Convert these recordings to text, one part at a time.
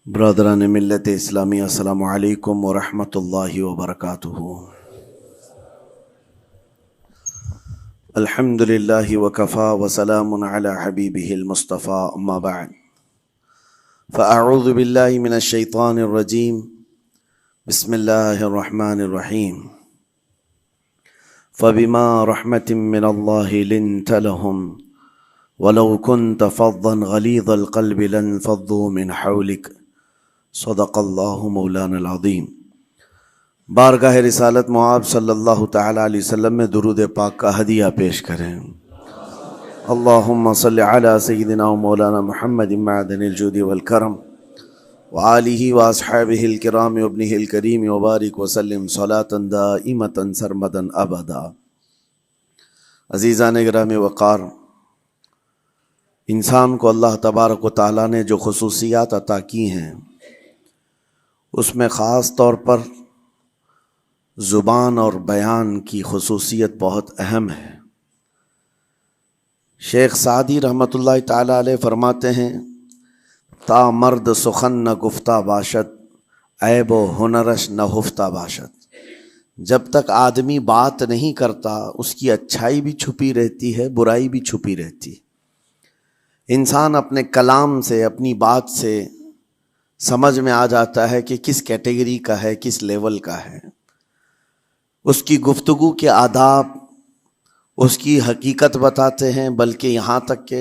برادران ملت اسلامی، السلام علیکم ورحمۃ اللہ وبرکاتہ۔ الحمد للہ وکفا وسلام علی حبیبہ المصطفیٰ، اما بعد فاعوذ باللہ من الشیطان الرجیم، بسم اللہ الرحمن الرحیم۔ فبما رحمۃ من اللہ لنت لهم ولو كنت فظا غلیظ القلب لانفضوا من حولک، صدق اللہ مولانا العظیم۔ بارگاہ رسالت معاب صلی اللہ تعالی علیہ وسلم میں درود پاک کا ہدیہ پیش کریں۔ اللہم صلی علی سیدنا و مولانا محمد معدن الجود والکرم وآلہ واصحابہ الکرام وابنہ الکریم وبارک وسلم صلاة دائمة سرمدا ابدا۔ عزیزان گرامی وقار، انسان کو اللہ تبارک و تعالیٰ نے جو خصوصیات عطا کی ہیں، اس میں خاص طور پر زبان اور بیان کی خصوصیت بہت اہم ہے۔ شیخ سعدی رحمۃ اللہ تعالی علیہ فرماتے ہیں، تا مرد سخن نہ گفتہ باشد، عیب و ہنرش نہ ہفتہ باشد۔ جب تک آدمی بات نہیں کرتا، اس کی اچھائی بھی چھپی رہتی ہے، برائی بھی چھپی رہتی ہے۔ انسان اپنے کلام سے، اپنی بات سے سمجھ میں آ جاتا ہے کہ کس کیٹیگری کا ہے، کس لیول کا ہے۔ اس کی گفتگو کے آداب اس کی حقیقت بتاتے ہیں، بلکہ یہاں تک کہ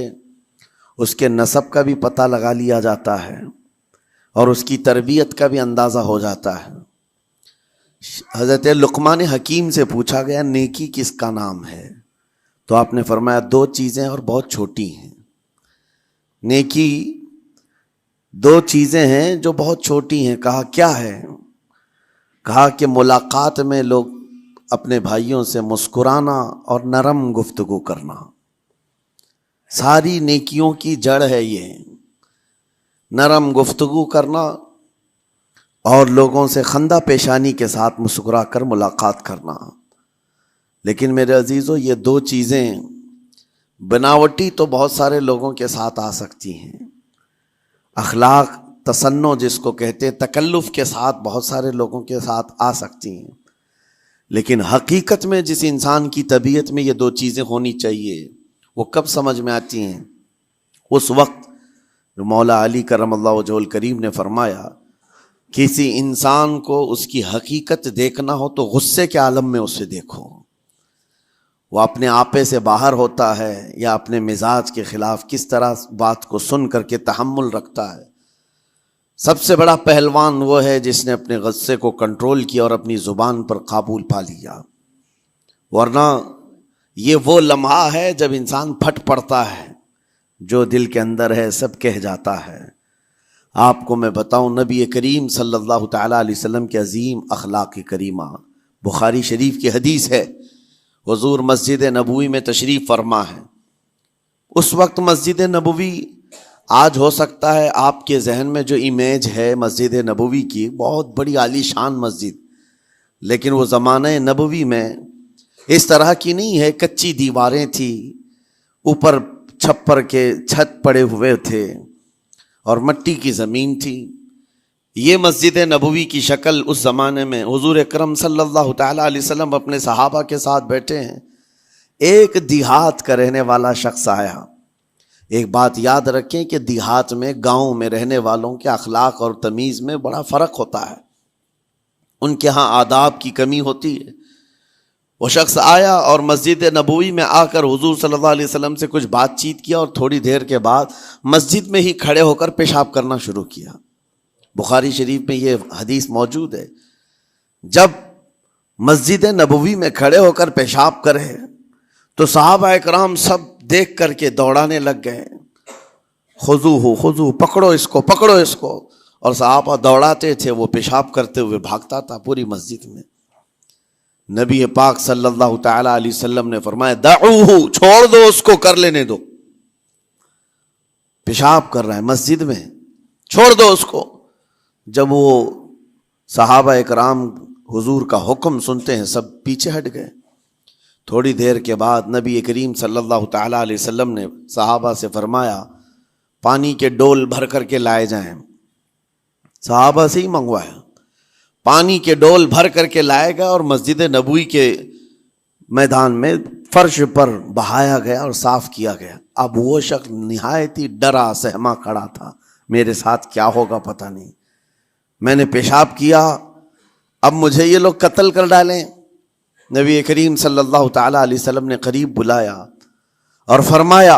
اس کے نسب کا بھی پتہ لگا لیا جاتا ہے اور اس کی تربیت کا بھی اندازہ ہو جاتا ہے۔ حضرت لقمان حکیم سے پوچھا گیا، نیکی کس کا نام ہے؟ تو آپ نے فرمایا، دو چیزیں اور بہت چھوٹی ہیں۔ نیکی دو چیزیں ہیں جو بہت چھوٹی ہیں۔ کہا کیا ہے؟ کہا کہ ملاقات میں لوگ اپنے بھائیوں سے مسکرانا اور نرم گفتگو کرنا۔ ساری نیکیوں کی جڑ ہے یہ، نرم گفتگو کرنا اور لوگوں سے خندہ پیشانی کے ساتھ مسکرا کر ملاقات کرنا۔ لیکن میرے عزیزو، یہ دو چیزیں بناوٹی تو بہت سارے لوگوں کے ساتھ آ سکتی ہیں، اخلاق تصنع جس کو کہتے ہیں، تکلف کے ساتھ بہت سارے لوگوں کے ساتھ آ سکتی ہیں، لیکن حقیقت میں جس انسان کی طبیعت میں یہ دو چیزیں ہونی چاہیے، وہ کب سمجھ میں آتی ہیں؟ اس وقت جو مولا علی کرم اللہ وجہہ الکریم نے فرمایا، کسی انسان کو اس کی حقیقت دیکھنا ہو تو غصے کے عالم میں اسے دیکھو۔ وہ اپنے آپے سے باہر ہوتا ہے یا اپنے مزاج کے خلاف کس طرح بات کو سن کر کے تحمل رکھتا ہے۔ سب سے بڑا پہلوان وہ ہے جس نے اپنے غصے کو کنٹرول کیا اور اپنی زبان پر قابو پا لیا، ورنہ یہ وہ لمحہ ہے جب انسان پھٹ پڑتا ہے، جو دل کے اندر ہے سب کہہ جاتا ہے۔ آپ کو میں بتاؤں، نبی کریم صلی اللہ تعالیٰ علیہ وسلم کے عظیم اخلاق کریمہ، بخاری شریف کی حدیث ہے، حضور مسجد نبوی میں تشریف فرما ہے۔ اس وقت مسجد نبوی، آج ہو سکتا ہے آپ کے ذہن میں جو امیج ہے مسجد نبوی کی، بہت بڑی عالی شان مسجد، لیکن وہ زمانہ نبوی میں اس طرح کی نہیں ہے۔ کچی دیواریں تھی، اوپر چھپر کے چھت پڑے ہوئے تھے اور مٹی کی زمین تھی۔ یہ مسجد نبوی کی شکل اس زمانے میں حضور اکرم صلی اللہ تعالیٰ علیہ وسلم اپنے صحابہ کے ساتھ بیٹھے ہیں۔ ایک دیہات کا رہنے والا شخص آیا۔ ایک بات یاد رکھیں کہ دیہات میں، گاؤں میں رہنے والوں کے اخلاق اور تمیز میں بڑا فرق ہوتا ہے، ان کے ہاں آداب کی کمی ہوتی ہے۔ وہ شخص آیا اور مسجد نبوی میں آ کر حضور صلی اللہ علیہ وسلم سے کچھ بات چیت کیا، اور تھوڑی دیر کے بعد مسجد میں ہی کھڑے ہو کر پیشاب کرنا شروع کیا۔ بخاری شریف میں یہ حدیث موجود ہے۔ جب مسجد نبوی میں کھڑے ہو کر پیشاب کرے تو صحابہ اکرام سب دیکھ کر کے دوڑانے لگ گئے، خذوہ خذوہ، پکڑو اس کو، پکڑو اس کو، اور صحابہ دوڑاتے تھے، وہ پیشاب کرتے ہوئے بھاگتا تھا پوری مسجد میں۔ نبی پاک صلی اللہ تعالی علیہ وسلم نے فرمایا، دعوہ، چھوڑ دو اس کو، کر لینے دو، پیشاب کر رہا ہے مسجد میں، چھوڑ دو اس کو۔ جب وہ صحابہ اکرام حضور کا حکم سنتے ہیں، سب پیچھے ہٹ گئے۔ تھوڑی دیر کے بعد نبی کریم صلی اللہ تعالیٰ علیہ وسلم نے صحابہ سے فرمایا، پانی کے ڈول بھر کر کے لائے جائیں۔ صحابہ سے ہی منگوایا، پانی کے ڈول بھر کر کے لائے گا اور مسجد نبوی کے میدان میں فرش پر بہایا گیا اور صاف کیا گیا۔ اب وہ شخص نہایت ہی ڈرا سہما کھڑا تھا، میرے ساتھ کیا ہوگا پتہ نہیں، میں نے پیشاب کیا، اب مجھے یہ لوگ قتل کر ڈالیں۔ نبی کریم صلی اللہ تعالی علیہ وسلم نے قریب بلایا اور فرمایا،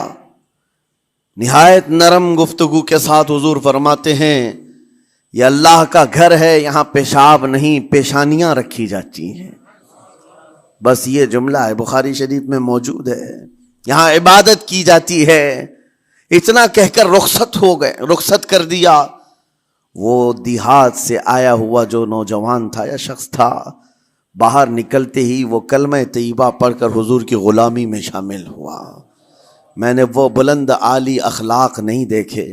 نہایت نرم گفتگو کے ساتھ حضور فرماتے ہیں، یہ اللہ کا گھر ہے، یہاں پیشاب نہیں پیشانیاں رکھی جاتی ہیں۔ بس یہ جملہ ہے، بخاری شریف میں موجود ہے، یہاں عبادت کی جاتی ہے۔ اتنا کہہ کر رخصت ہو گئے، رخصت کر دیا۔ وہ دیہات سے آیا ہوا جو نوجوان تھا یا شخص تھا، باہر نکلتے ہی وہ کلمہ طیبہ پڑھ کر حضور کی غلامی میں شامل ہوا۔ میں نے وہ بلند عالی اخلاق نہیں دیکھے۔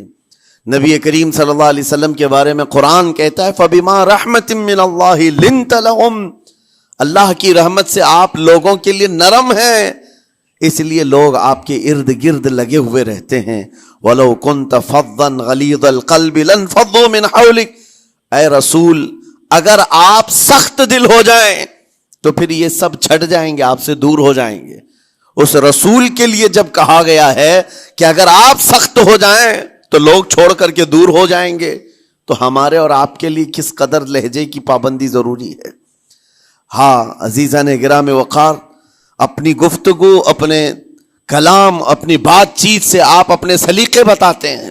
نبی کریم صلی اللہ علیہ وسلم کے بارے میں قرآن کہتا ہے، فَبِمَا رَحْمَةٍ مِّنَ اللَّهِ لِنْتَ لَهُمْ، اللہ کی رحمت سے آپ لوگوں کے لیے نرم ہیں، اس لیے لوگ آپ کے ارد گرد لگے ہوئے رہتے ہیں۔ وَلَوْ كُنْتَ فَظًّا غَلِيظَ الْقَلْبِ لَانفَضُّوا مِنْ حَوْلِكَ، اے رسول اگر آپ سخت دل ہو جائیں تو پھر یہ سب چھٹ جائیں گے، آپ سے دور ہو جائیں گے۔ اس رسول کے لیے جب کہا گیا ہے کہ اگر آپ سخت ہو جائیں تو لوگ چھوڑ کر کے دور ہو جائیں گے، تو ہمارے اور آپ کے لیے کس قدر لہجے کی پابندی ضروری ہے۔ ہاں عزیزان گرام وقار، اپنی گفتگو، اپنے کلام، اپنی بات چیت سے آپ اپنے سلیقے بتاتے ہیں۔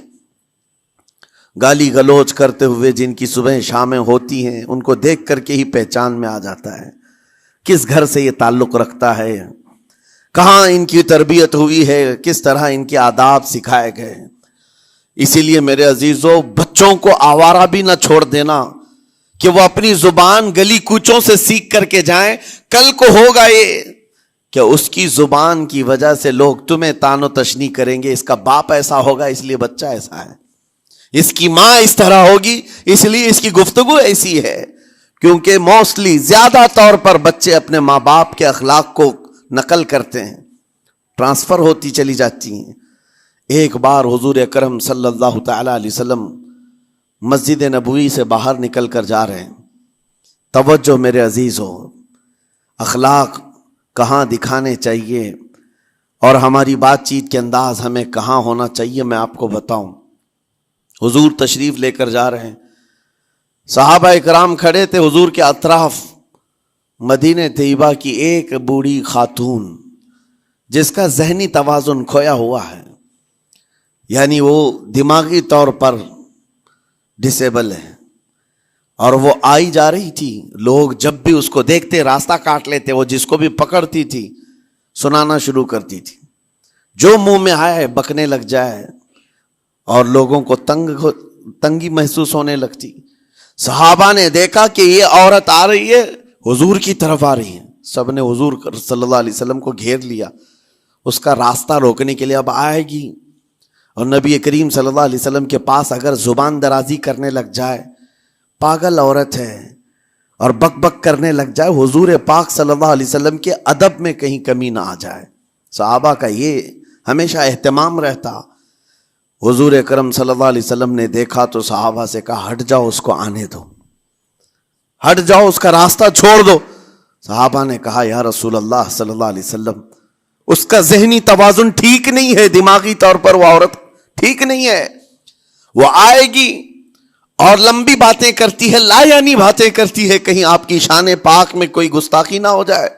گالی گلوچ کرتے ہوئے جن کی صبح شامیں ہوتی ہیں، ان کو دیکھ کر کے ہی پہچان میں آ جاتا ہے کس گھر سے یہ تعلق رکھتا ہے، کہاں ان کی تربیت ہوئی ہے، کس طرح ان کے آداب سکھائے گئے۔ اسی لیے میرے عزیزو، بچوں کو آوارہ بھی نہ چھوڑ دینا کہ وہ اپنی زبان گلی کوچوں سے سیکھ کر کے جائیں۔ کل کو ہوگا یہ کہ اس کی زبان کی وجہ سے لوگ تمہیں تان و تشنیع کریں گے، اس کا باپ ایسا ہوگا اس لیے بچہ ایسا ہے، اس کی ماں اس طرح ہوگی اس لیے اس کی گفتگو ایسی ہے۔ کیونکہ موسٹلی زیادہ طور پر بچے اپنے ماں باپ کے اخلاق کو نقل کرتے ہیں، ٹرانسفر ہوتی چلی جاتی ہیں۔ ایک بار حضور اکرم صلی اللہ تعالی علیہ وسلم مسجد نبوی سے باہر نکل کر جا رہے ہیں۔ توجہ میرے عزیز ہو، اخلاق کہاں دکھانے چاہیے اور ہماری بات چیت کے انداز ہمیں کہاں ہونا چاہیے، میں آپ کو بتاؤں۔ حضور تشریف لے کر جا رہے ہیں، صحابہ اکرام کھڑے تھے حضور کے اطراف۔ مدینہ طیبہ کی ایک بوڑھی خاتون جس کا ذہنی توازن کھویا ہوا ہے، یعنی وہ دماغی طور پر ڈسیبل ہے، اور وہ آئی جا رہی تھی۔ لوگ جب بھی اس کو دیکھتے راستہ کاٹ لیتے، وہ جس کو بھی پکڑتی تھی سنانا شروع کرتی تھی، جو منہ میں آئے بکنے لگ جائے، اور لوگوں کو تنگی محسوس ہونے لگتی۔ صحابہ نے دیکھا کہ یہ عورت آ رہی ہے، حضور کی طرف آ رہی ہے، سب نے حضور صلی اللہ علیہ وسلم کو گھیر لیا، اس کا راستہ روکنے کے لیے۔ اب آئے گی اور نبی کریم صلی اللہ علیہ وسلم کے پاس اگر زبان درازی کرنے لگ جائے، پاگل عورت ہے، اور بک بک کرنے لگ جائے، حضور پاک صلی اللہ علیہ وسلم کے ادب میں کہیں کمی نہ آ جائے۔ صحابہ کا یہ ہمیشہ اہتمام رہتا۔ حضور اکرم صلی اللہ علیہ وسلم نے دیکھا تو صحابہ سے کہا، ہٹ جاؤ، اس کو آنے دو، ہٹ جاؤ، اس کا راستہ چھوڑ دو۔ صحابہ نے کہا، یا رسول اللہ صلی اللہ علیہ وسلم، اس کا ذہنی توازن ٹھیک نہیں ہے، دماغی طور پر وہ عورت ٹھیک نہیں ہے، وہ آئے گی اور لمبی باتیں کرتی ہے، لا یعنی باتیں کرتی ہے، کہیں آپ کی شان پاک میں کوئی گستاخی نہ ہو جائے۔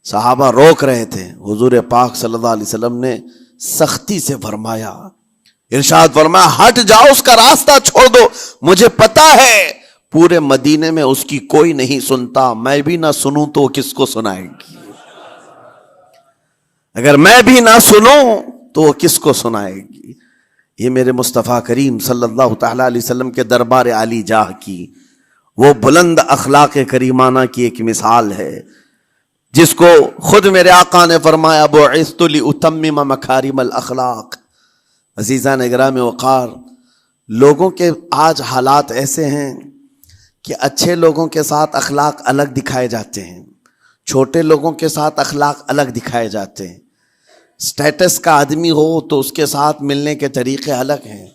صحابہ روک رہے تھے، حضور پاک صلی اللہ علیہ وسلم نے سختی سے فرمایا، ارشاد فرمایا، ہٹ جاؤ، اس کا راستہ چھوڑ دو، مجھے پتا ہے پورے مدینے میں اس کی کوئی نہیں سنتا، میں بھی نہ سنوں تو کس کو سنائے گی، اگر میں بھی نہ سنوں تو وہ کس کو سنائے گی۔ یہ میرے مصطفیٰ کریم صلی اللہ تعالی علیہ وسلم کے دربار عالی جاہ کی وہ بلند اخلاق کریمانہ کی ایک مثال ہے، جس کو خود میرے آقا نے فرمایا، بعثت لأتمم مکارم الاخلاق۔ عزیزان گرامی وقار، لوگوں کے آج حالات ایسے ہیں کہ اچھے لوگوں کے ساتھ اخلاق الگ دکھائے جاتے ہیں، چھوٹے لوگوں کے ساتھ اخلاق الگ دکھائے جاتے ہیں۔ سٹیٹس کا آدمی ہو تو اس کے ساتھ ملنے کے طریقے الگ ہیں،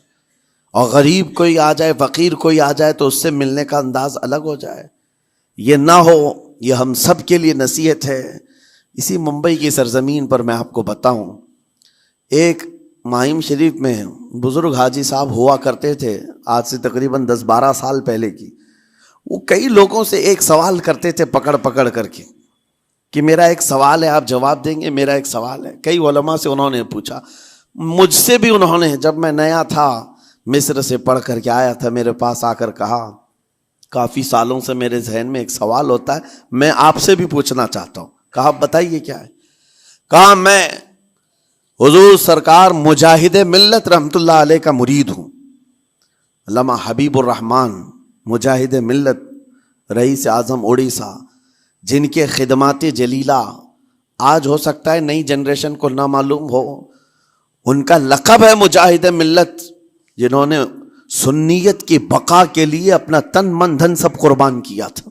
اور غریب کوئی آ جائے، فقیر کوئی آ جائے تو اس سے ملنے کا انداز الگ ہو جائے، یہ نہ ہو۔ یہ ہم سب کے لیے نصیحت ہے۔ اسی ممبئی کی سرزمین پر میں آپ کو بتاؤں، ایک ماہم شریف میں بزرگ حاجی صاحب ہوا کرتے تھے، آج سے تقریباً 10-12 سال پہلے کی۔ وہ کئی لوگوں سے ایک سوال کرتے تھے پکڑ پکڑ کر کے کہ میرا ایک سوال ہے، آپ جواب دیں گے، میرا ایک سوال ہے۔ کئی علماء سے انہوں نے پوچھا، مجھ سے بھی انہوں نے، جب میں نیا تھا مصر سے پڑھ کر کے آیا تھا، میرے پاس آ کر کہا کافی سالوں سے میرے ذہن میں ایک سوال ہوتا ہے، میں آپ سے بھی پوچھنا چاہتا ہوں۔ کہا بتائیے کیا ہے؟ کہا میں حضور سرکار مجاہد ملت رحمت اللہ علیہ کا مرید ہوں۔ علامہ حبیب الرحمن مجاہد ملت، رئیس اعظم اڑیسہ، جن کے خدمات جلیلہ آج ہو سکتا ہے نئی جنریشن کو نہ معلوم ہو، ان کا لقب ہے مجاہد ملت، جنہوں نے سنیت کی بقا کے لیے اپنا تن من دھن سب قربان کیا تھا۔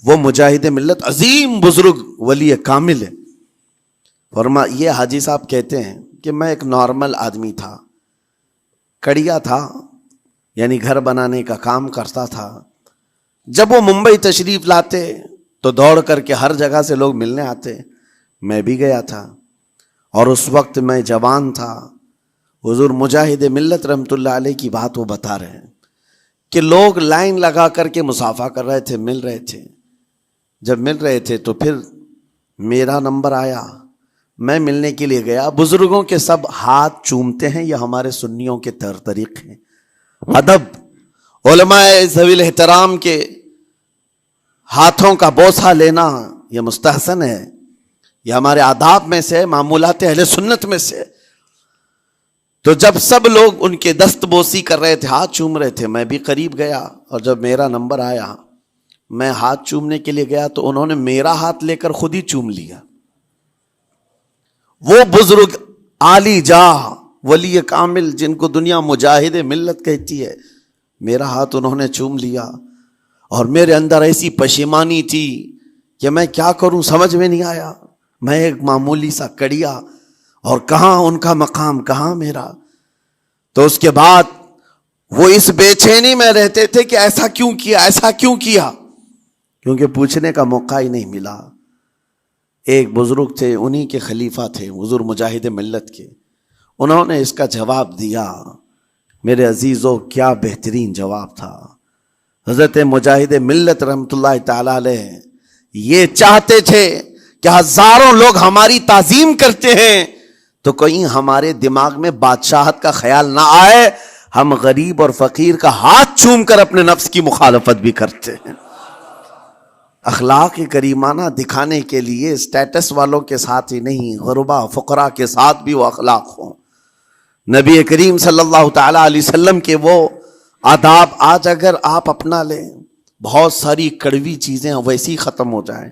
وہ مجاہد ملت عظیم بزرگ ولی کامل ہے۔ یہ حاجی صاحب کہتے ہیں کہ میں ایک نارمل آدمی تھا، کڑیا تھا، یعنی گھر بنانے کا کام کرتا تھا۔ جب وہ ممبئی تشریف لاتے تو دوڑ کر کے ہر جگہ سے لوگ ملنے آتے، میں بھی گیا تھا، اور اس وقت میں جوان تھا۔ حضور مجاہد ملت رحمت اللہ علیہ کی بات وہ بتا رہے ہیں کہ لوگ لائن لگا کر کے مصافحہ کر رہے تھے، مل رہے تھے۔ جب مل رہے تھے تو پھر میرا نمبر آیا، میں ملنے کے لیے گیا۔ بزرگوں کے سب ہاتھ چومتے ہیں، یہ ہمارے سنیوں کے طریقے ہیں۔ ادب، علماء ذوی الاحترام کے ہاتھوں کا بوسہ لینا یہ مستحسن ہے، یہ ہمارے آداب میں سے، معمولات اہل سنت میں سے۔ تو جب سب لوگ ان کے دست بوسی کر رہے تھے، ہاتھ چوم رہے تھے، میں بھی قریب گیا، اور جب میرا نمبر آیا میں ہاتھ چومنے کے لیے گیا تو انہوں نے میرا ہاتھ لے کر خود ہی چوم لیا۔ وہ بزرگ عالی جاہ ولی کامل جن کو دنیا مجاہد ملت کہتی ہے، میرا ہاتھ انہوں نے چوم لیا، اور میرے اندر ایسی پشیمانی تھی کہ میں کیا کروں سمجھ میں نہیں آیا۔ میں ایک معمولی سا کڑیا، اور کہاں ان کا مقام کہاں میرا۔ تو اس کے بعد وہ اس بے چینی میں رہتے تھے کہ ایسا کیوں کیا، ایسا کیوں کیا، کیونکہ پوچھنے کا موقع ہی نہیں ملا۔ ایک بزرگ تھے، انہی کے خلیفہ تھے حضور مجاہد ملت کے، انہوں نے اس کا جواب دیا۔ میرے عزیزو کیا بہترین جواب تھا۔ حضرت مجاہد ملت رحمت اللہ تعالی علیہ یہ چاہتے تھے کہ ہزاروں لوگ ہماری تعظیم کرتے ہیں تو کہیں ہمارے دماغ میں بادشاہت کا خیال نہ آئے، ہم غریب اور فقیر کا ہاتھ چوم کر اپنے نفس کی مخالفت بھی کرتے ہیں۔ اخلاق کریمانہ دکھانے کے لیے اسٹیٹس والوں کے ساتھ ہی نہیں، غربا فقراء کے ساتھ بھی وہ اخلاق ہوں۔ نبی کریم صلی اللہ تعالی علیہ وسلم کے وہ آداب آج اگر آپ اپنا لیں، بہت ساری کڑوی چیزیں ویسی ختم ہو جائیں۔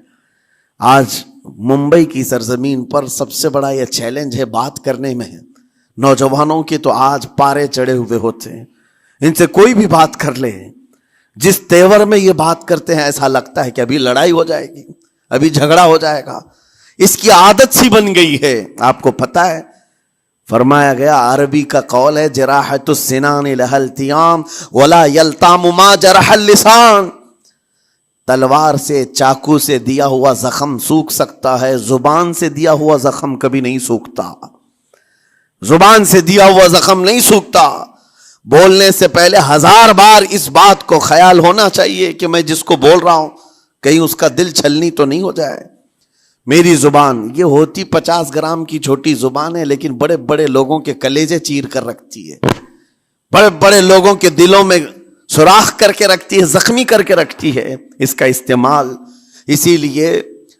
آج ممبئی کی سرزمین پر سب سے بڑا یہ چیلنج ہے بات کرنے میں، نوجوانوں کے تو آج پارے چڑھے ہوئے ہوتے ہیں، ان سے کوئی بھی بات کر لے، جس تیور میں یہ بات کرتے ہیں ایسا لگتا ہے کہ ابھی لڑائی ہو جائے گی، ابھی جھگڑا ہو جائے گا۔ اس کی عادت سی بن گئی ہے۔ آپ کو پتہ ہے فرمایا گیا، عربی کا قول ہے، جراحت السنان لها التیام ولا یلتام ما جرح اللسان۔ تلوار سے، چاقو سے دیا ہوا زخم سوکھ سکتا ہے، زبان سے دیا ہوا زخم کبھی نہیں سوکھتا، زبان سے دیا ہوا زخم نہیں سوکھتا۔ بولنے سے پہلے 1000 بار اس بات کو خیال ہونا چاہیے کہ میں جس کو بول رہا ہوں کہیں اس کا دل چھلنی تو نہیں ہو جائے۔ میری زبان یہ ہوتی 50 گرام کی چھوٹی زبان ہے، لیکن بڑے بڑے لوگوں کے کلیجے چیر کر رکھتی ہے، بڑے بڑے لوگوں کے دلوں میں سوراخ کر کے رکھتی ہے، زخمی کر کے رکھتی ہے اس کا استعمال۔ اسی لیے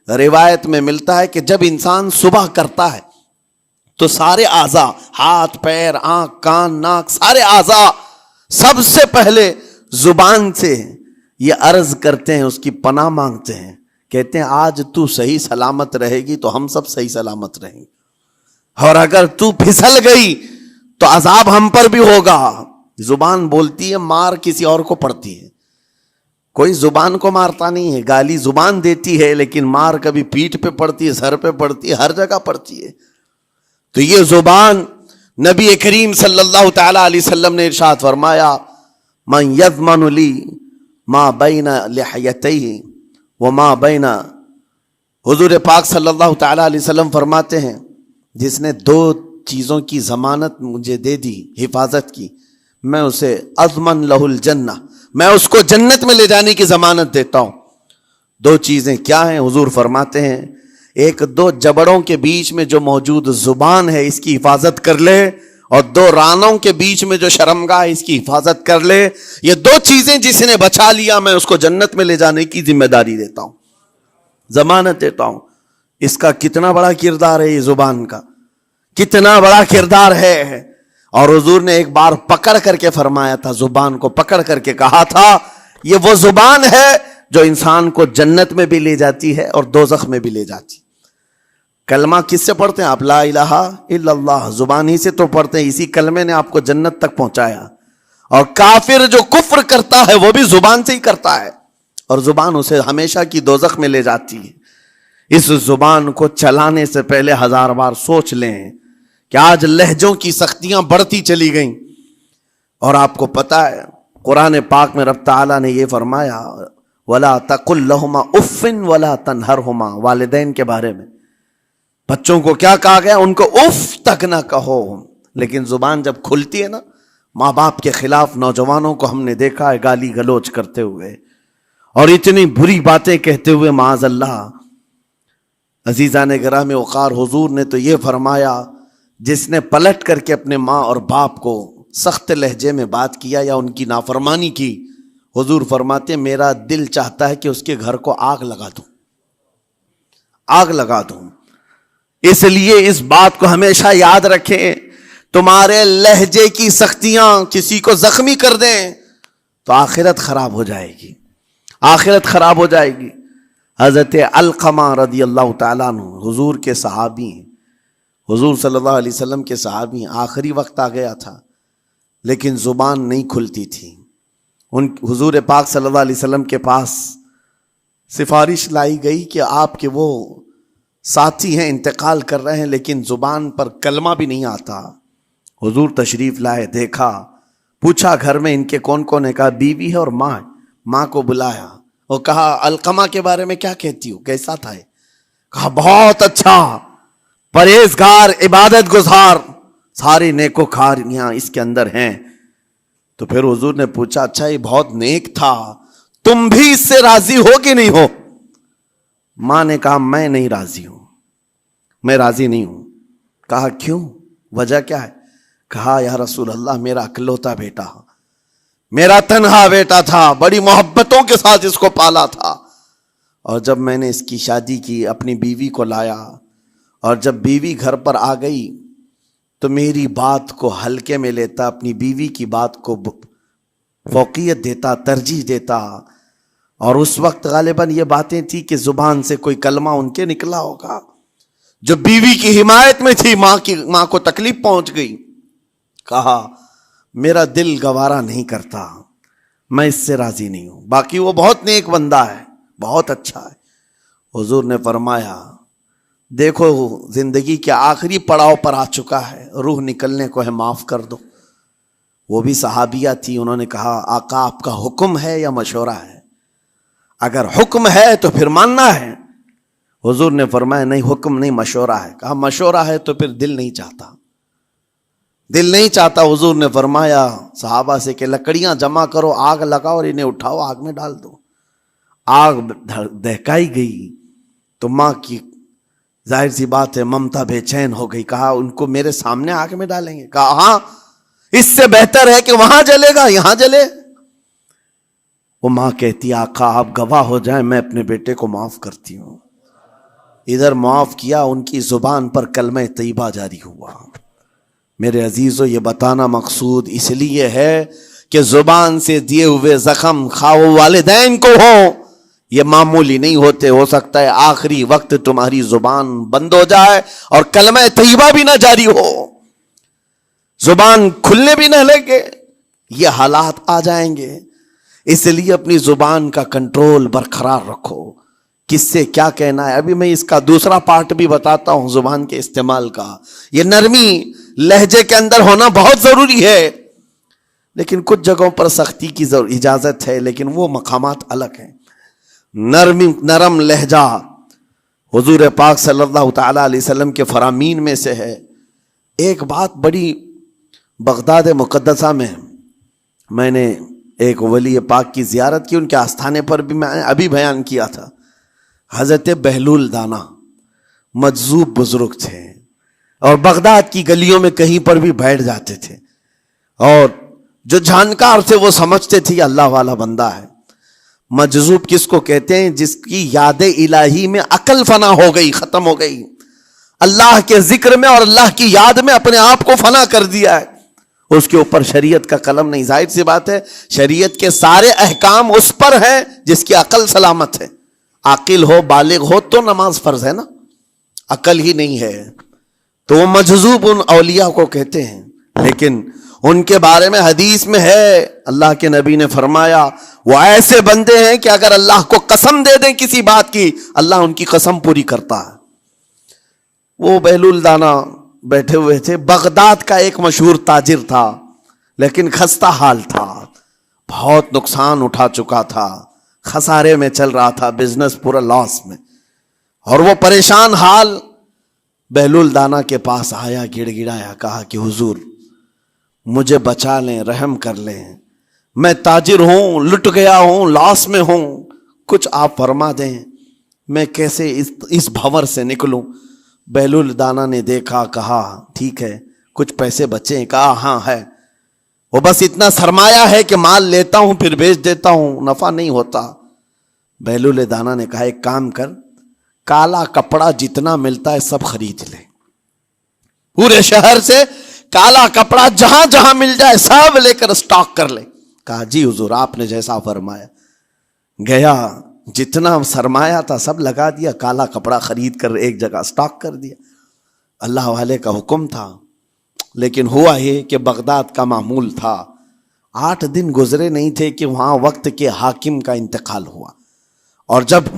روایت میں ملتا ہے کہ جب انسان صبح کرتا ہے تو سارے اعضاء، ہاتھ پیر آنکھ کان ناک، سارے اعضاء سب سے پہلے زبان سے یہ عرض کرتے ہیں، اس کی پناہ مانگتے ہیں، کہتے ہیں آج تو صحیح سلامت رہے گی تو ہم سب صحیح سلامت رہیں گے، اور اگر تو پھسل گئی تو عذاب ہم پر بھی ہوگا۔ زبان بولتی ہے، مار کسی اور کو پڑتی ہے، کوئی زبان کو مارتا نہیں ہے، گالی زبان دیتی ہے، لیکن مار کبھی پیٹھ پہ پڑتی ہے، سر پہ پڑتی ہے، ہر جگہ پڑتی ہے۔ تو یہ زبان نبی کریم صلی اللہ تعالی علیہ وسلم نے ارشاد فرمایا من یضمن لی ما بین لحیتیہ وما بین، حضور پاک صلی اللہ تعالی علیہ وسلم فرماتے ہیں جس نے دو چیزوں کی ضمانت مجھے دے دی، حفاظت کی، میں اسے اضمن لہ الجنہ، میں اس کو جنت میں لے جانے کی ضمانت دیتا ہوں۔ دو چیزیں کیا ہیں؟ حضور فرماتے ہیں ایک دو جبڑوں کے بیچ میں جو موجود زبان ہے اس کی حفاظت کر لے، اور دو رانوں کے بیچ میں جو شرمگاہ ہے اس کی حفاظت کر لے، یہ دو چیزیں جس نے بچا لیا میں اس کو جنت میں لے جانے کی ذمہ داری دیتا ہوں، ضمانت دیتا ہوں۔ اس کا کتنا بڑا کردار ہے، یہ زبان کا کتنا بڑا کردار ہے۔ اور حضور نے ایک بار پکڑ کر کے فرمایا تھا، زبان کو پکڑ کر کے کہا تھا یہ وہ زبان ہے جو انسان کو جنت میں بھی لے جاتی ہے اور دوزخ میں بھی لے جاتی۔ کلمہ کس سے پڑھتے ہیں آپ؟ لا الہ الا اللہ، زبان ہی سے تو پڑھتے ہیں، اسی کلمے نے آپ کو جنت تک پہنچایا۔ اور کافر جو کفر کرتا ہے وہ بھی زبان سے ہی کرتا ہے، اور زبان اسے ہمیشہ کی دوزخ میں لے جاتی ہے۔ اس زبان کو چلانے سے پہلے 1000 بار سوچ لیں کہ آج لہجوں کی سختیاں بڑھتی چلی گئیں، اور آپ کو پتہ ہے قرآن پاک میں رب تعالیٰ نے یہ فرمایا وَلَا تَقُلْ لَهُمَا اُفٍّ وَلَا تَنْهَرْهُمَا، والدین کے بارے میں بچوں کو کیا کہا گیا؟ ان کو اف تک نہ کہو۔ لیکن زبان جب کھلتی ہے نا، ماں باپ کے خلاف نوجوانوں کو ہم نے دیکھا ہے گالی گلوچ کرتے ہوئے اور اتنی بری باتیں کہتے ہوئے، معاذ اللہ۔ عزیزان گرامی وقار، حضور نے تو یہ فرمایا جس نے پلٹ کر کے اپنے ماں اور باپ کو سخت لہجے میں بات کیا یا ان کی نافرمانی کی، حضور فرماتے میرا دل چاہتا ہے کہ اس کے گھر کو آگ لگا دوں، آگ لگا دوں۔ اس لیے اس بات کو ہمیشہ یاد رکھیں، تمہارے لہجے کی سختیاں کسی کو زخمی کر دیں تو آخرت خراب ہو جائے گی، آخرت خراب ہو جائے گی۔ حضرت علقمہ رضی اللہ تعالیٰ عنہ حضور کے صحابی ہیں، حضور صلی اللہ علیہ وسلم کے صحابی ہیں، آخری وقت آ گیا تھا لیکن زبان نہیں کھلتی تھی۔ حضور پاک صلی اللہ علیہ وسلم کے پاس سفارش لائی گئی کہ آپ کے وہ ساتھی ہیں انتقال کر رہے ہیں لیکن زبان پر کلمہ بھی نہیں آتا۔ حضور تشریف لائے، دیکھا، پوچھا گھر میں ان کے کون کون ہے؟ کہا بیوی ہے اور ماں ہے۔ ماں کو بلایا اور کہا علقمہ کے بارے میں کیا کہتی ہو، کیسا تھا؟ کہا بہت اچھا، پرہیزگار، عبادت گزار، ساری نیکوکاریاں اس کے اندر ہیں۔ تو پھر حضور نے پوچھا اچھا یہ بہت نیک تھا، تم بھی اس سے راضی ہو کہ نہیں ہو؟ ماں نے کہا میں نہیں راضی ہوں، میں راضی نہیں ہوں۔ کہا کیوں، وجہ کیا ہے؟ کہا یا رسول اللہ میرا اکلوتا بیٹا، میرا تنہا بیٹا تھا، بڑی محبتوں کے ساتھ اس کو پالا تھا، اور جب میں نے اس کی شادی کی اپنی بیوی کو لایا، اور جب بیوی گھر پر آ گئی تو میری بات کو ہلکے میں لیتا، اپنی بیوی کی بات کو فوقیت دیتا، ترجیح دیتا، اور اس وقت غالباً یہ باتیں تھی کہ زبان سے کوئی کلمہ ان کے نکلا ہوگا جو بیوی کی حمایت میں تھی، ماں کو تکلیف پہنچ گئی۔ کہا میرا دل گوارا نہیں کرتا، میں اس سے راضی نہیں ہوں، باقی وہ بہت نیک بندہ ہے، بہت اچھا ہے۔ حضور نے فرمایا دیکھو زندگی کے آخری پڑاؤ پر آ چکا ہے، روح نکلنے کو ہے، معاف کر دو۔ وہ بھی صحابیہ تھی، انہوں نے کہا آقا آپ کا حکم ہے یا مشورہ ہے؟ اگر حکم ہے تو پھر ماننا ہے۔ حضور نے فرمایا نہیں، حکم نہیں، مشورہ ہے۔ کہا مشورہ ہے تو پھر دل نہیں چاہتا، دل نہیں چاہتا۔ حضور نے فرمایا صحابہ سے کہ لکڑیاں جمع کرو، آگ لگاؤ اور انہیں اٹھاؤ، آگ میں ڈال دو۔ آگ دہکائی گئی تو ماں کی ظاہر سی بات ہے ممتا بے چین ہو گئی۔ کہا ان کو میرے سامنے آگ میں ڈالیں گے؟ کہا ہاں، اس سے بہتر ہے کہ وہاں جلے گا، یہاں جلے۔ وہ ماں کہتی آقا آپ گواہ ہو جائیں، میں اپنے بیٹے کو معاف کرتی ہوں۔ ادھر معاف کیا، ان کی زبان پر کلمہ طیبہ جاری ہوا۔ میرے عزیزو یہ بتانا مقصود اس لیے ہے کہ زبان سے دیے ہوئے زخم خواہ والدین کو ہو، یہ معمولی نہیں ہوتے۔ ہو سکتا ہے آخری وقت تمہاری زبان بند ہو جائے اور کلمہ طیبہ بھی نہ جاری ہو، زبان کھلنے بھی نہ لگے، یہ حالات آ جائیں گے۔ اس لیے اپنی زبان کا کنٹرول برقرار رکھو، کس سے کیا کہنا ہے۔ ابھی میں اس کا دوسرا پارٹ بھی بتاتا ہوں زبان کے استعمال کا۔ یہ نرمی لہجے کے اندر ہونا بہت ضروری ہے، لیکن کچھ جگہوں پر سختی کی اجازت ہے، لیکن وہ مقامات الگ ہیں۔ نرم لہجہ حضور پاک صلی اللہ تعالی علیہ وسلم کے فرامین میں سے ہے۔ ایک بات بڑی بغداد مقدسہ میں نے ایک ولی پاک کی زیارت کی، ان کے آستانے پر بھی میں نے ابھی بیان کیا تھا۔ حضرت بہلول دانا مجذوب بزرگ تھے، اور بغداد کی گلیوں میں کہیں پر بھی بیٹھ جاتے تھے، اور جو جانکار تھے وہ سمجھتے تھے اللہ والا بندہ ہے۔ مجذوب کس کو کہتے ہیں؟ جس کی یاد الہی میں عقل فنا ہو گئی، ختم ہو گئی، اللہ کے ذکر میں اور اللہ کی یاد میں اپنے آپ کو فنا کر دیا ہے، اس کے اوپر شریعت کا قلم نہیں۔ ظاہر سی بات ہے شریعت کے سارے احکام اس پر ہیں جس کی عقل سلامت ہے۔ عاقل ہو، بالغ ہو تو نماز فرض ہے نا، عقل ہی نہیں ہے تو وہ مجذوب ان اولیاء کو کہتے ہیں۔ لیکن ان کے بارے میں حدیث میں ہے، اللہ کے نبی نے فرمایا وہ ایسے بندے ہیں کہ اگر اللہ کو قسم دے دیں کسی بات کی، اللہ ان کی قسم پوری کرتا ہے۔ وہ بہلول دانا بیٹھے ہوئے تھے، بغداد کا ایک مشہور تاجر تھا، لیکن خستہ حال تھا، بہت نقصان اٹھا چکا تھا، خسارے میں چل رہا تھا، بزنس پورا لاس میں، اور وہ پریشان حال بہلول دانا کے پاس آیا، گڑ گڑایا، کہا کہ حضور مجھے بچا لیں، رحم کر لیں، میں تاجر ہوں، لٹ گیا ہوں، لاس میں ہوں، کچھ آپ فرما دیں، میں کیسے اس بھنور سے نکلوں۔ بہلول دانا نے دیکھا، کہا ٹھیک ہے کچھ پیسے بچے ہیں؟ کہا ہاں ہے، وہ بس اتنا سرمایہ ہے کہ مال لیتا ہوں پھر بیچ دیتا ہوں، نفع نہیں ہوتا۔ بہلول دانا نے کہا ایک کام کر، کالا کپڑا جتنا ملتا ہے سب خرید لے، پورے شہر سے کالا کپڑا جہاں جہاں مل جائے سب لے کر اسٹاک کر لے۔ کہا جی حضور آپ نے جیسا فرمایا۔ گیا، جتنا سرمایہ تھا سب لگا دیا، کالا کپڑا خرید کر ایک جگہ اسٹاک کر دیا۔ اللہ والے کا حکم تھا، لیکن ہوا یہ کہ بغداد کا معمول تھا، 8 دن گزرے نہیں تھے کہ وہاں وقت کے حاکم کا انتقال ہوا، اور جب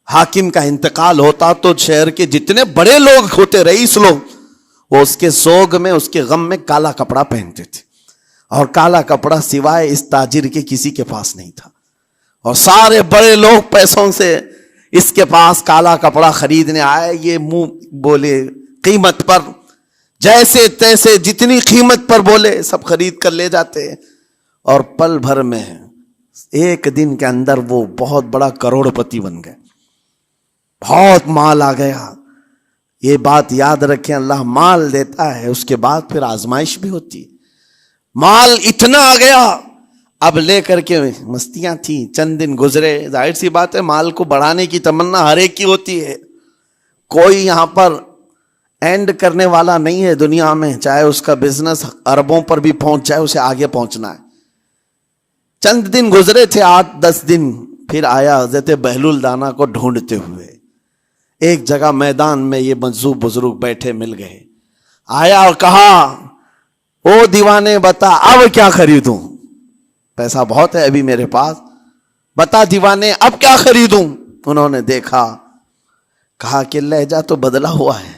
حاکم کا انتقال ہوتا تو شہر کے جتنے بڑے لوگ ہوتے، رئیس لوگ، وہ اس کے سوگ میں، اس کے غم میں کالا کپڑا پہنتے تھے، اور کالا کپڑا سوائے اس تاجر کے کسی کے پاس نہیں تھا، اور سارے بڑے لوگ پیسوں سے اس کے پاس کالا کپڑا خریدنے آئے، یہ منہ بولے قیمت پر، جیسے تیسے جتنی قیمت پر بولے سب خرید کر لے جاتے، اور پل بھر میں ایک دن کے اندر وہ بہت بڑا کروڑ پتی بن گئے، بہت مال آ گیا۔ یہ بات یاد رکھیں، اللہ مال دیتا ہے، اس کے بعد پھر آزمائش بھی ہوتی ہے۔ مال اتنا آ گیا، اب لے کر کے مستیاں تھیں، چند دن گزرے، ظاہر سی بات ہے مال کو بڑھانے کی تمنا ہر ایک کی ہوتی ہے، کوئی یہاں پر اینڈ کرنے والا نہیں ہے دنیا میں، چاہے اس کا بزنس اربوں پر بھی پہنچ جائے، اسے آگے پہنچنا ہے۔ چند دن گزرے تھے، 8-10 دن، پھر آیا حضرت بہلول دانا کو ڈھونڈتے ہوئے، ایک جگہ میدان میں یہ مجذوب بزرگ بیٹھے مل گئے، آیا اور کہا او دیوانے بتا اب کیا خریدوں، پیسہ بہت ہے ابھی میرے پاس، بتا دیوانے اب کیا خریدوں۔ انہوں نے دیکھا، کہا کہ لہجہ تو بدلا ہوا ہے،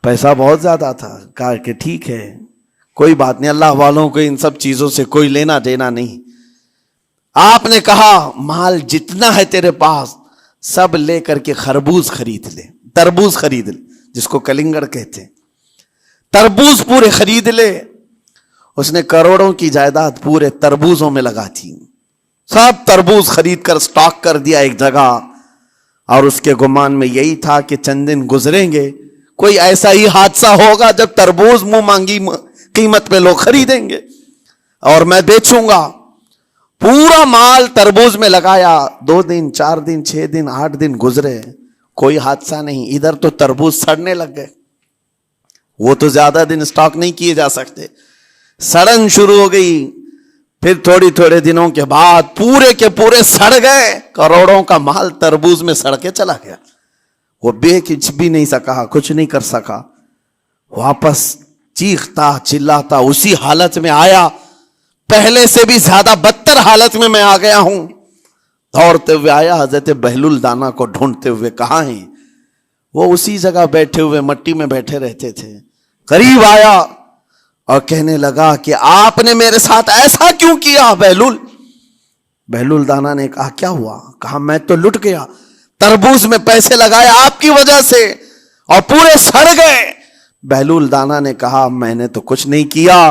پیسہ بہت زیادہ تھا، کہا کہ ٹھیک ہے کوئی بات نہیں، اللہ والوں کو ان سب چیزوں سے کوئی لینا دینا نہیں۔ آپ نے کہا مال جتنا ہے تیرے پاس سب لے کر کے خربوز خرید لے، تربوز خرید لے، جس کو کلنگڑ کہتے ہیں، تربوز پورے خرید لے۔ اس نے کروڑوں کی جائیداد پورے تربوزوں میں لگا تھی، سب تربوز خرید کر سٹاک کر دیا ایک جگہ، اور اس کے گمان میں یہی تھا کہ چند دن گزریں گے، کوئی ایسا ہی حادثہ ہوگا جب تربوز منہ مانگی قیمت پہ لوگ خریدیں گے اور میں بیچوں گا۔ پورا مال تربوز میں لگایا، 2 دن 4 دن 6 دن 8 دن گزرے، کوئی حادثہ نہیں، ادھر تو تربوز سڑنے لگ گئے، وہ تو زیادہ دن سٹاک نہیں کیے جا سکتے، سڑن شروع ہو گئی۔ پھر تھوڑے دنوں کے بعد پورے کے پورے سڑ گئے، کروڑوں کا مال تربوز میں سڑ کے چلا گیا، وہ کچھ بھی نہیں سکا، کچھ نہیں کر سکا، واپس چیختا چلاتا اسی حالت میں آیا، پہلے سے بھی زیادہ بدتر حالت میں آ گیا ہوں۔ دوڑتے ہوئے آیا، حضرت بہلول دانا کو ڈھونڈتے ہوئے، کہاں ہیں وہ؟ اسی جگہ بیٹھے ہوئے مٹی میں بیٹھے رہتے تھے، قریب آیا اور کہنے لگا کہ آپ نے میرے ساتھ ایسا کیوں کیا بہلول؟ بہلول دانا نے کہا کیا ہوا؟ کہا میں تو لٹ گیا، تربوز میں پیسے لگائے آپ کی وجہ سے اور پورے سڑ گئے۔ بہلول دانا نے کہا میں نے تو کچھ نہیں کیا،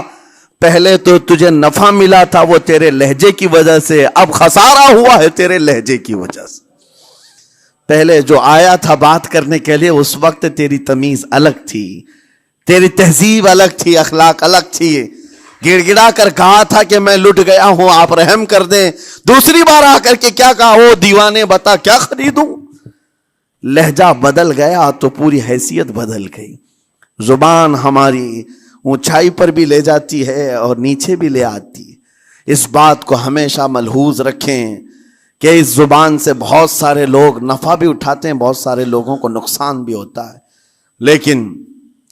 پہلے تو تجھے نفع ملا تھا وہ تیرے لہجے کی وجہ سے، اب خسارہ ہوا ہے تیرے لہجے کی وجہ سے۔ پہلے جو آیا تھا بات کرنے کے لیے اس وقت تیری تمیز الگ تھی، تیری تہذیب الگ تھی، اخلاق الگ تھی، گڑ گڑا کر کہا تھا کہ میں لٹ گیا ہوں آپ رحم کر دیں۔ دوسری بار آ کر کے کیا کہا؟ او دیوانے بتا کیا خریدوں؟ لہجہ بدل گیا تو پوری حیثیت بدل گئی۔ زبان ہماری اونچائی پر بھی لے جاتی ہے اور نیچے بھی لے آتی ہے۔ اس بات کو ہمیشہ ملحوظ رکھیں کہ اس زبان سے بہت سارے لوگ نفع بھی اٹھاتے ہیں، بہت سارے لوگوں کو نقصان بھی ہوتا ہے۔ لیکن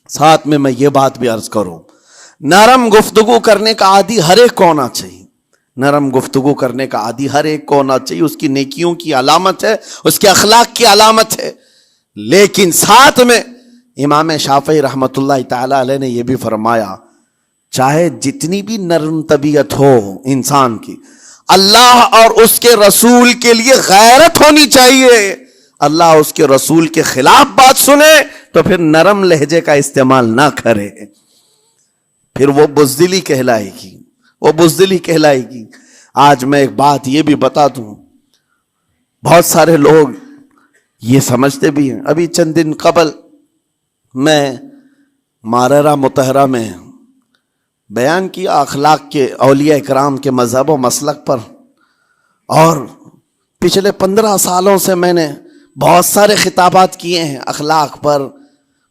ساتھ میں یہ بات بھی عرض کروں، نرم گفتگو کرنے کا عادی ہر ایک کو ہونا چاہیے، نرم گفتگو کرنے کا عادی ہر ایک کو ہونا چاہیے، اس کی نیکیوں کی علامت ہے، اس کے اخلاق کی علامت ہے۔ لیکن ساتھ میں امام شافعی رحمۃ اللہ تعالی علیہ نے یہ بھی فرمایا، چاہے جتنی بھی نرم طبیعت ہو انسان کی، اللہ اور اس کے رسول کے لیے غیرت ہونی چاہیے۔ اللہ اس کے رسول کے خلاف بات سنے تو پھر نرم لہجے کا استعمال نہ کرے، پھر وہ بزدلی کہلائے گی، وہ بزدلی کہلائے گی۔ آج میں ایک بات یہ بھی بتا دوں، بہت سارے لوگ یہ سمجھتے بھی ہیں، ابھی چند دن قبل میں ماررہ مطہرہ میں بیان کیا اخلاق کے اولیاء اکرام کے مذہب و مسلک پر، اور پچھلے 15 سالوں سے میں نے بہت سارے خطابات کیے ہیں اخلاق پر،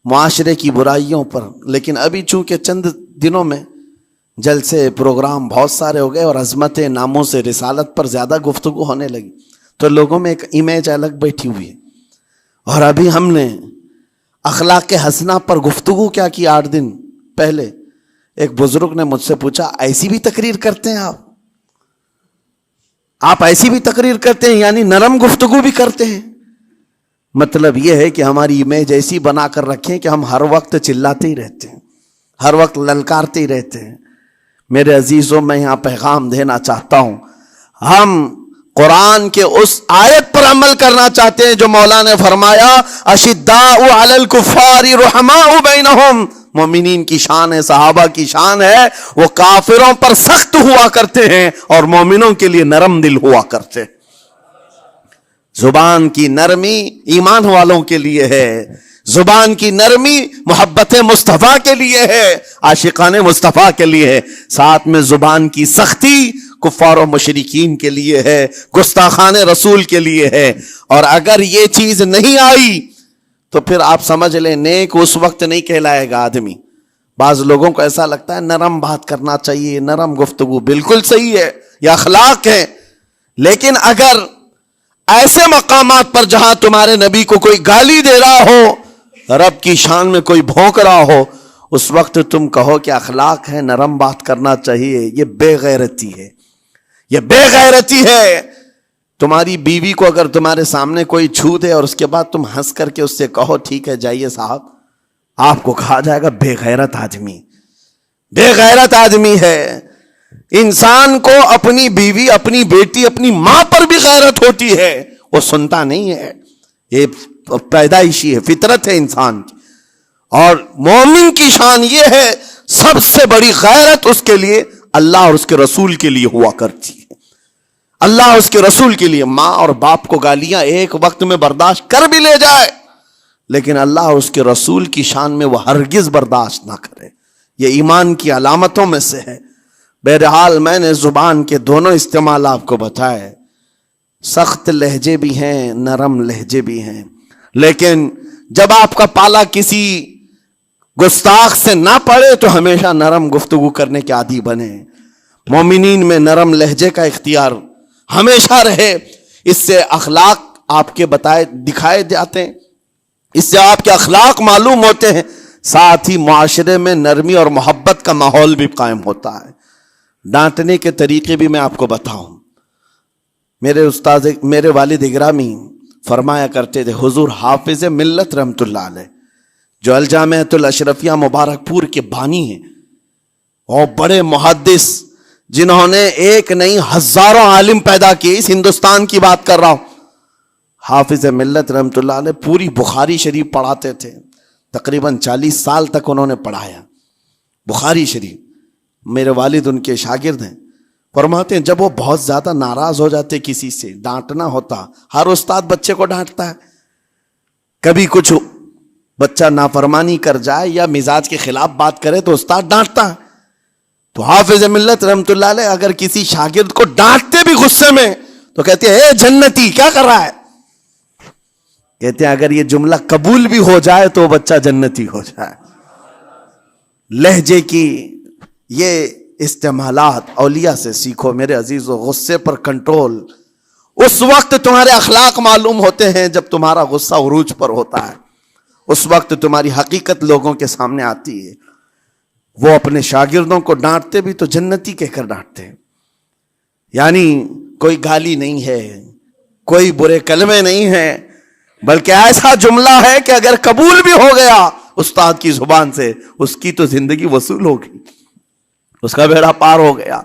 معاشرے کی برائیوں پر، لیکن ابھی چونکہ چند دنوں میں جلسے پروگرام بہت سارے ہو گئے اور عظمت ناموں سے رسالت پر زیادہ گفتگو ہونے لگی تو لوگوں میں ایک امیج الگ بیٹھی ہوئی ہے۔ اور ابھی ہم نے اخلاق حسنہ پر گفتگو کیا کی 8 دن پہلے، ایک بزرگ نے مجھ سے پوچھا ایسی بھی تقریر کرتے ہیں آپ ایسی بھی تقریر کرتے ہیں، یعنی نرم گفتگو بھی کرتے ہیں؟ مطلب یہ ہے کہ ہماری امیج ایسی بنا کر رکھیں کہ ہم ہر وقت چلاتے ہی رہتے ہیں، ہر وقت للکارتے ہی رہتے ہیں۔ میرے عزیزوں، میں یہاں پیغام دینا چاہتا ہوں، ہم قرآن کے اس آیت پر عمل کرنا چاہتے ہیں جو مولا نے فرمایا اشداء علی الکفار رحماء بینہم، مومنین کی شان ہے، صحابہ کی شان ہے، وہ کافروں پر سخت ہوا کرتے ہیں اور مومنوں کے لیے نرم دل ہوا کرتے ہیں۔ زبان کی نرمی ایمان والوں کے لیے ہے، زبان کی نرمی محبت مصطفیٰ کے لیے ہے، عاشقان مصطفیٰ کے لیے ہے، ساتھ میں زبان کی سختی کفار و مشرکین کے لیے ہے، گستاخان رسول کے لیے ہے۔ اور اگر یہ چیز نہیں آئی تو پھر آپ سمجھ لیں نیک اس وقت نہیں کہلائے گا آدمی۔ بعض لوگوں کو ایسا لگتا ہے نرم بات کرنا چاہیے، نرم گفتگو، بالکل صحیح ہے، یہ اخلاق ہے، لیکن اگر ایسے مقامات پر جہاں تمہارے نبی کو کوئی گالی دے رہا ہو، رب کی شان میں کوئی بھونک رہا ہو، اس وقت تم کہو کہ اخلاق ہے، نرم بات کرنا چاہیے، یہ بے غیرتی ہے، یہ بے غیرتی ہے۔ تمہاری بیوی کو اگر تمہارے سامنے کوئی چھو دے اور اس کے بعد تم ہنس کر کے اس سے کہو ٹھیک ہے جائیے صاحب، آپ کو کہا جائے گا بے غیرت آدمی، بے غیرت آدمی ہے۔ انسان کو اپنی بیوی، اپنی بیٹی، اپنی ماں پر بھی غیرت ہوتی ہے، وہ سنتا نہیں ہے، یہ پیدائشی ہے، فطرت ہے انسان کی۔ اور مومن کی شان یہ ہے سب سے بڑی غیرت اس کے لیے اللہ اور اس کے رسول کے لیے ہوا کرتی ہے، اللہ اور اس کے رسول کے لیے۔ ماں اور باپ کو گالیاں ایک وقت میں برداشت کر بھی لے جائے، لیکن اللہ اور اس کے رسول کی شان میں وہ ہرگز برداشت نہ کرے، یہ ایمان کی علامتوں میں سے ہے۔ بہرحال میں نے زبان کے دونوں استعمال آپ کو بتائے، سخت لہجے بھی ہیں، نرم لہجے بھی ہیں، لیکن جب آپ کا پالا کسی گستاخ سے نہ پڑے تو ہمیشہ نرم گفتگو کرنے کے عادی بنے۔ مومنین میں نرم لہجے کا اختیار ہمیشہ رہے، اس سے اخلاق آپ کے بتائے دکھائے جاتے ہیں، اس سے آپ کے اخلاق معلوم ہوتے ہیں، ساتھ ہی معاشرے میں نرمی اور محبت کا ماحول بھی قائم ہوتا ہے۔ ڈانٹنے کے طریقے بھی میں آپ کو بتاؤں، میرے والد اگرامی فرمایا کرتے تھے، حضور حافظ ملت رحمت اللہ علیہ جو الجامعۃ الاشرفیہ مبارک پور کے بانی ہیں اور بڑے محدث، جنہوں نے ایک نہیں ہزاروں عالم پیدا کیے، اس ہندوستان کی بات کر رہا ہوں، حافظ ملت رحمۃ اللہ علیہ پوری بخاری شریف پڑھاتے تھے، تقریباً 40 سال تک انہوں نے پڑھایا بخاری شریف. میرے والد ان کے شاگرد ہیں. فرماتے ہیں جب وہ بہت زیادہ ناراض ہو جاتے کسی سے، ڈانٹنا ہوتا، ہر استاد بچے کو ڈانٹتا ہے، کبھی کچھ بچہ نافرمانی کر جائے یا مزاج کے خلاف بات کرے تو استاد ڈانٹتا ہے. تو حافظ ملت رحمۃ اللہ علیہ اگر کسی شاگرد کو ڈانٹتے بھی غصے میں تو کہتے ہیں اے جنتی کیا کر رہا ہے. کہتے ہیں اگر یہ جملہ قبول بھی ہو جائے تو بچہ جنتی ہو جائے. لہجے کی یہ استعمالات اولیاء سے سیکھو میرے عزیزو. غصے پر کنٹرول اس وقت تمہارے اخلاق معلوم ہوتے ہیں جب تمہارا غصہ عروج پر ہوتا ہے، اس وقت تمہاری حقیقت لوگوں کے سامنے آتی ہے. وہ اپنے شاگردوں کو ڈانٹتے بھی تو جنتی کہہ کر ڈانٹتے ہیں، یعنی کوئی گالی نہیں ہے، کوئی برے کلمے نہیں ہیں، بلکہ ایسا جملہ ہے کہ اگر قبول بھی ہو گیا استاد کی زبان سے، اس کی تو زندگی وصول ہوگی، اس کا بیڑا پار ہو گیا.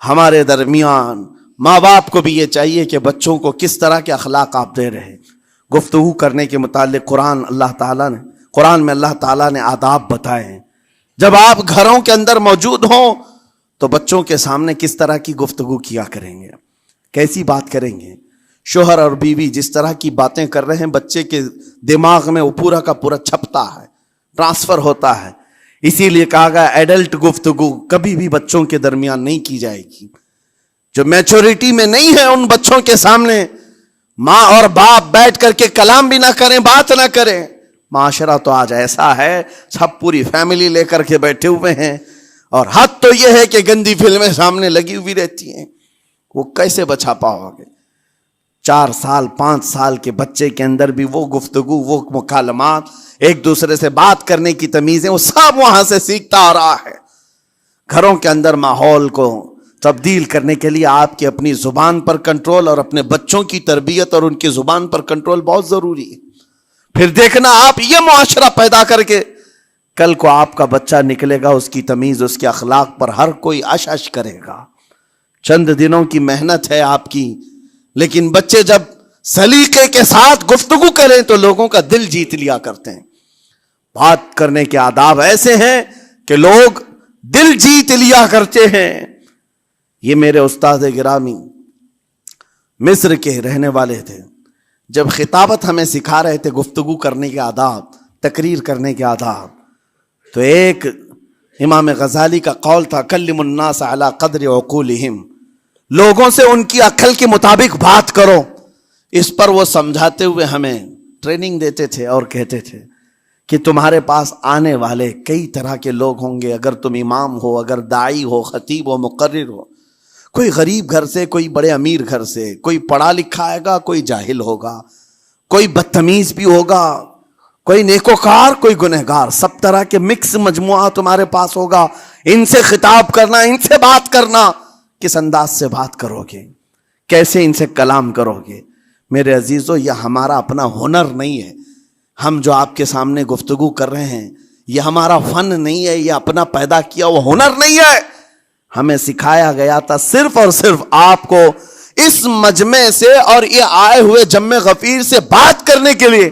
ہمارے درمیان ماں باپ کو بھی یہ چاہیے کہ بچوں کو کس طرح کے اخلاق آپ دے رہے. گفتگو کرنے کے متعلق قرآن میں اللہ تعالیٰ نے آداب بتائے ہیں. جب آپ گھروں کے اندر موجود ہوں تو بچوں کے سامنے کس طرح کی گفتگو کیا کریں گے، کیسی بات کریں گے. شوہر اور بیوی جس طرح کی باتیں کر رہے ہیں بچے کے دماغ میں وہ پورا کا پورا چھپتا ہے، ٹرانسفر ہوتا ہے. اسی لیے کہا گیا ایڈلٹ گفتگو کبھی بھی بچوں کے درمیان نہیں کی جائے گی. جو میچورٹی میں نہیں ہے ان بچوں کے سامنے ماں اور باپ بیٹھ کر کے کلام بھی نہ کریں، بات نہ کریں. معاشرہ تو آج ایسا ہے سب پوری فیملی لے کر کے بیٹھے ہوئے ہیں، اور حد تو یہ ہے کہ گندی فلمیں سامنے لگی ہوئی رہتی ہیں. وہ کیسے بچا پاؤ گے؟ 4 سال 5 سال کے بچے کے اندر بھی وہ گفتگو، وہ مکالمات، ایک دوسرے سے بات کرنے کی تمیزیں، وہ سب وہاں سے سیکھتا آ رہا ہے. گھروں کے اندر ماحول کو تبدیل کرنے کے لیے آپ کی اپنی زبان پر کنٹرول اور اپنے بچوں کی تربیت اور ان کی زبان پر کنٹرول بہت ضروری ہے. پھر دیکھنا آپ یہ معاشرہ پیدا کر کے کل کو آپ کا بچہ نکلے گا، اس کی تمیز، اس کے اخلاق پر ہر کوئی اش اش کرے گا. چند دنوں کی محنت ہے آپ کی، لیکن بچے جب سلیقے کے ساتھ گفتگو کریں تو لوگوں کا دل جیت لیا کرتے ہیں. بات کرنے کے آداب ایسے ہیں کہ لوگ دل جیت لیا کرتے ہیں. یہ میرے استاد گرامی مصر کے رہنے والے تھے. جب خطابت ہمیں سکھا رہے تھے گفتگو کرنے کے آداب، تقریر کرنے کے آداب، تو ایک امام غزالی کا قول تھا کلم الناس علی قدر عقولہم، لوگوں سے ان کی عقل کے مطابق بات کرو. اس پر وہ سمجھاتے ہوئے ہمیں ٹریننگ دیتے تھے اور کہتے تھے کہ تمہارے پاس آنے والے کئی طرح کے لوگ ہوں گے. اگر تم امام ہو، اگر داعی ہو، خطیب ہو، مقرر ہو، کوئی غریب گھر سے، کوئی بڑے امیر گھر سے، کوئی پڑھا لکھا آئے گا، کوئی جاہل ہوگا، کوئی بدتمیز بھی ہوگا، کوئی نیکوکار، کوئی گنہگار، سب طرح کے مکس مجموعہ تمہارے پاس ہوگا. ان سے خطاب کرنا، ان سے بات کرنا، کس انداز سے بات کرو گے، کیسے ان سے کلام کرو گے. میرے عزیزو یہ ہمارا اپنا ہنر نہیں ہے. ہم جو آپ کے سامنے گفتگو کر رہے ہیں یہ ہمارا فن نہیں ہے، یہ اپنا پیدا کیا وہ ہنر نہیں ہے. ہمیں سکھایا گیا تھا صرف اور صرف آپ کو اس مجمع سے اور یہ آئے ہوئے جمع غفیر سے بات کرنے کے لیے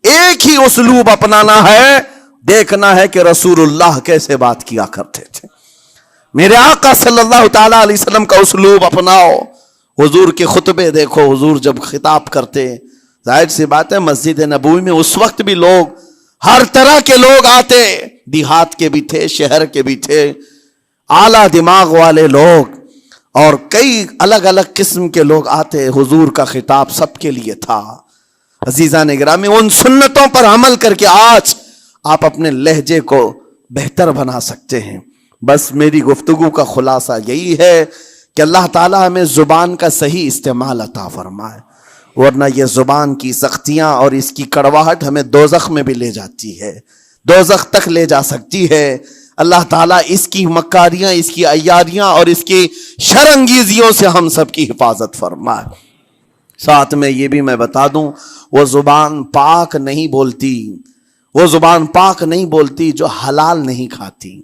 ایک ہی اسلوب اپنانا ہے. دیکھنا ہے کہ رسول اللہ کیسے بات کیا کرتے تھے. میرے آقا صلی اللہ تعالی علیہ وسلم کا اسلوب اپناؤ. حضور کے خطبے دیکھو، حضور جب خطاب کرتے، ظاہر سی بات ہے مسجد نبوی میں اس وقت بھی لوگ، ہر طرح کے لوگ آتے، دیہات کے بھی تھے، شہر کے بھی تھے، اعلیٰ دماغ والے لوگ اور کئی الگ الگ قسم کے لوگ آتے. حضور کا خطاب سب کے لیے تھا. عزیزان گرامی، ان سنتوں پر عمل کر کے آج آپ اپنے لہجے کو بہتر بنا سکتے ہیں. بس میری گفتگو کا خلاصہ یہی ہے کہ اللہ تعالیٰ ہمیں زبان کا صحیح استعمال عطا فرمائے، ورنہ یہ زبان کی سختیاں اور اس کی کڑواہٹ ہمیں دوزخ میں بھی لے جاتی ہے، دوزخ تک لے جا سکتی ہے. اللہ تعالیٰ اس کی مکاریاں، اس کی عیاریاں اور اس کی شرانگیزیوں سے ہم سب کی حفاظت فرمائے. ساتھ میں یہ بھی میں بتا دوں، وہ زبان پاک نہیں بولتی، وہ زبان پاک نہیں بولتی جو حلال نہیں کھاتی.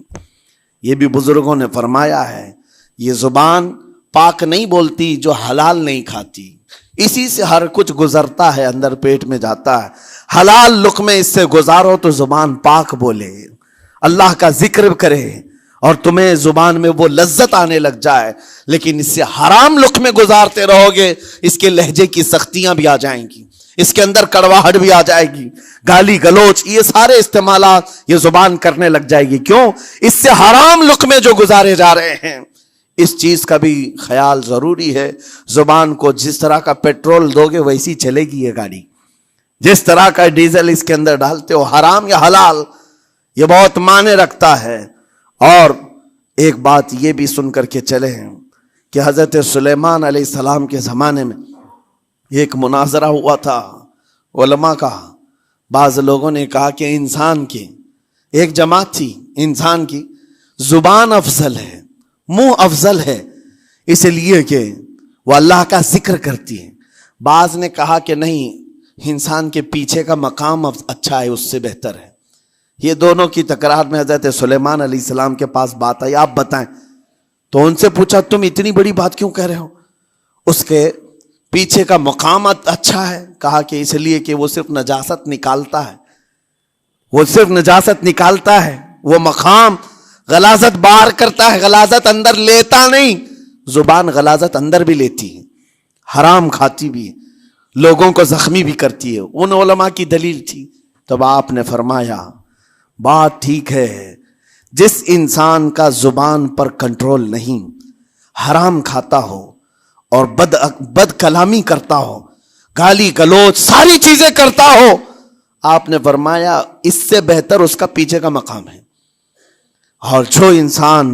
یہ بھی بزرگوں نے فرمایا ہے، یہ زبان پاک نہیں بولتی جو حلال نہیں کھاتی. اسی سے ہر کچھ گزرتا ہے، اندر پیٹ میں جاتا ہے. حلال لقمے اس سے گزارو تو زبان پاک بولے، اللہ کا ذکر کرے اور تمہیں زبان میں وہ لذت آنے لگ جائے. لیکن اس سے حرام لقمے گزارتے رہو گے، اس کے لہجے کی سختیاں بھی آ جائیں گی، اس کے اندر کڑواہٹ بھی آ جائے گی، گالی گلوچ، یہ سارے استعمالات یہ زبان کرنے لگ جائے گی. کیوں؟ اس سے حرام لقمے جو گزارے جا رہے ہیں. اس چیز کا بھی خیال ضروری ہے. زبان کو جس طرح کا پیٹرول دو گے ویسی چلے گی یہ گاڑی. جس طرح کا ڈیزل اس کے اندر ڈالتے ہو، حرام یا حلال، یہ بہت معنی رکھتا ہے. اور ایک بات یہ بھی سن کر کے چلے ہیں کہ حضرت سلیمان علیہ السلام کے زمانے میں ایک مناظرہ ہوا تھا علماء کا. بعض لوگوں نے کہا کہ انسان کی ایک جماعت تھی، انسان کی زبان افضل ہے، منہ افضل ہے، اس لیے کہ وہ اللہ کا ذکر کرتی ہے. بعض نے کہا کہ نہیں، انسان کے پیچھے کا مقام اچھا ہے، اس سے بہتر ہے. یہ دونوں کی تکرار میں حضرت سلیمان علیہ السلام کے پاس بات آئی، آپ بتائیں. تو ان سے پوچھا تم اتنی بڑی بات کیوں کہہ رہے ہو؟ اس کے پیچھے کا مقام اچھا ہے. کہا کہ اس لیے کہ وہ صرف نجاست نکالتا ہے، وہ صرف نجاست نکالتا ہے، وہ مقام غلاظت باہر کرتا ہے، غلاظت اندر لیتا نہیں. زبان غلاظت اندر بھی لیتی ہے، حرام کھاتی بھی ہے، لوگوں کو زخمی بھی کرتی ہے. ان علماء کی دلیل تھی. تب آپ نے فرمایا بات ٹھیک ہے، جس انسان کا زبان پر کنٹرول نہیں، حرام کھاتا ہو اور بد کلامی کرتا ہو، گالی گلوچ ساری چیزیں کرتا ہو، آپ نے فرمایا اس سے بہتر اس کا پیچھے کا مقام ہے. اور جو انسان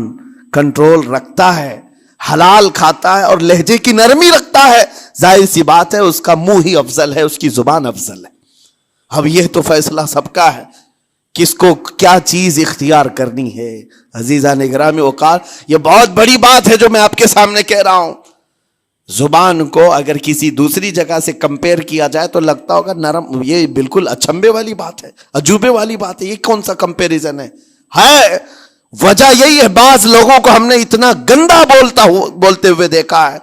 کنٹرول رکھتا ہے، حلال کھاتا ہے اور لہجے کی نرمی رکھتا ہے، ظاہر سی بات ہے اس کا منہ ہی افضل ہے، اس کی زبان افضل ہے. اب یہ تو فیصلہ سب کا ہے، کس کو کیا چیز اختیار کرنی ہے. عزیزان گرامی اوقات، یہ بہت بڑی بات ہے جو میں آپ کے سامنے کہہ رہا ہوں. زبان کو اگر کسی دوسری جگہ سے کمپیئر کیا جائے تو لگتا ہوگا نرم، یہ بالکل اچنبے والی بات ہے، عجوبے والی بات ہے، یہ کون سا کمپیریزن ہے. وجہ یہی ہے، بعض لوگوں کو ہم نے اتنا گندا بولتے ہوئے دیکھا ہے.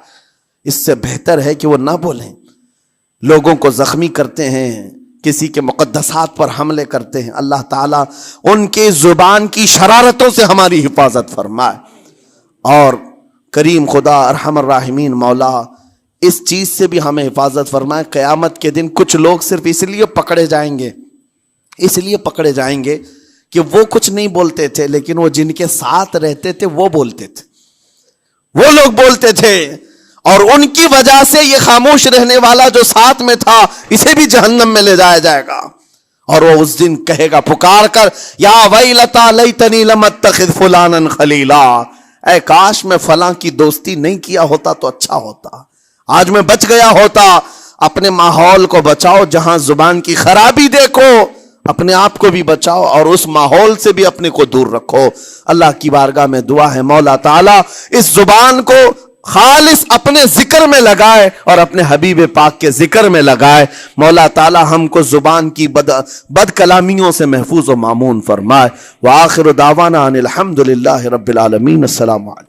اس سے بہتر ہے کہ وہ نہ بولیں. لوگوں کو زخمی کرتے ہیں، کسی کے مقدسات پر حملے کرتے ہیں. اللہ تعالیٰ ان کے زبان کی شرارتوں سے ہماری حفاظت فرمائے. اور کریم خدا ارحم الراحمین مولا اس چیز سے بھی ہمیں حفاظت فرمائے. قیامت کے دن کچھ لوگ صرف اس لیے پکڑے جائیں گے کہ وہ کچھ نہیں بولتے تھے، لیکن وہ جن کے ساتھ رہتے تھے وہ بولتے تھے، وہ لوگ بولتے تھے، اور ان کی وجہ سے یہ خاموش رہنے والا جو ساتھ میں تھا اسے بھی جہنم میں لے جایا جائے گا. اور وہ اس دن کہے گا پکار کر، یا ویلتا لیتنی لم اتخذ فلانا خلیلا، اے کاش میں فلاں کی دوستی نہیں کیا ہوتا تو اچھا ہوتا، آج میں بچ گیا ہوتا. اپنے ماحول کو بچاؤ، جہاں زبان کی خرابی دیکھو اپنے آپ کو بھی بچاؤ اور اس ماحول سے بھی اپنے کو دور رکھو. اللہ کی بارگاہ میں دعا ہے مولا تعالیٰ اس زبان کو خالص اپنے ذکر میں لگائے اور اپنے حبیب پاک کے ذکر میں لگائے. مولا تعالیٰ ہم کو زبان کی بد کلامیوں سے محفوظ و مامون فرمائے. وآخر دعوانا ان الحمد للہ رب العالمین. السلام علیکم.